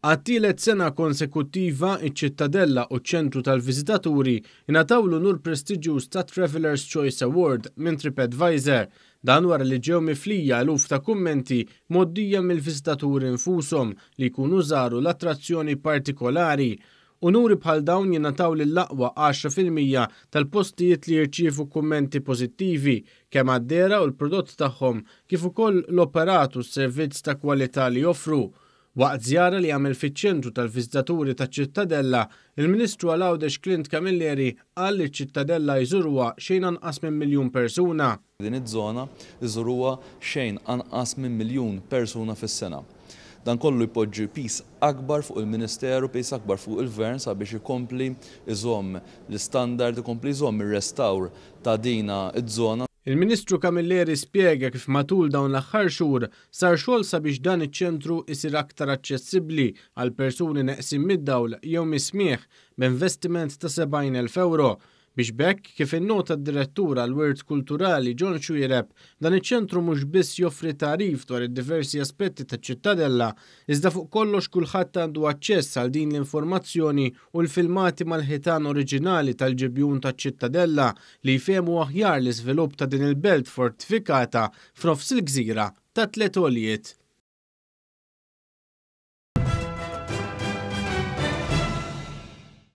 Għat-tielet sena konsekuttiva iċ-Ċittadella u ċ-Ċentru tal-Viżitaturi ingħataw l-unur prestiġjuż ta' Traveller's Choice Award minn TripAdvisor. Dan wara li ġew miflija eluf ta' kummenti moddija mill-viżitaturi infushom li jkunu żaru l-attrazzjoni partikolari. Unuri bħal dawn jingħataw lill-aqwa 10% tal-postijiet li jirċievu kummenti pożittivi kemm għad-dehra u l-prodott tagħhom kif ukoll l-operat u s-servizz ta' kwalità li joffru. Waqt żjara li għamel fiċ-ċentru tal-Viżitaturi taċ-Ċittadella, il-Ministru Għalawdex Clint Camilleri qal li ċ-Ċittadella jżuruha xejn anqas minn 1,000,000 persuna. Din iż-żona jżuruha xejn anqas minn 1,000,000 persuna fis-sena. Dan kollu jpoġġi pis akbar fuq il-Ministeru, pis akbar fuq il-Gvern sabiex ikompli iżomm l-istandard, ikompli iżomm ir-restawr ta' dina iż-żona. Il-Ministru Camilleri spjega kif matul dawn l-aħħar xhur sar xogħol sabiex dan iċ-ċentru isir aktar aċċessibbli għal persuni neqsin mid-dawl jew mismieħ b'investiment ta' 70,000 euro. Biex bekk kif innota d-direttura l-Wirt Kulturali John Xwiereb, dan iċ-ċentru mhux biss joffri tarif dwar id-diversi aspetti taċ-Ċittadella, iżda fuq kollox kulħadd għandu aċċess għal din l-informazzjoni u l-filmati mal-ħitan oriġinali tal-ġibjun taċ-Ċittadella li jfehmu aħjar l-iżvilupp ta' din il-belt fortifikata f'nofs il-gżira ta' 3 għoljiet.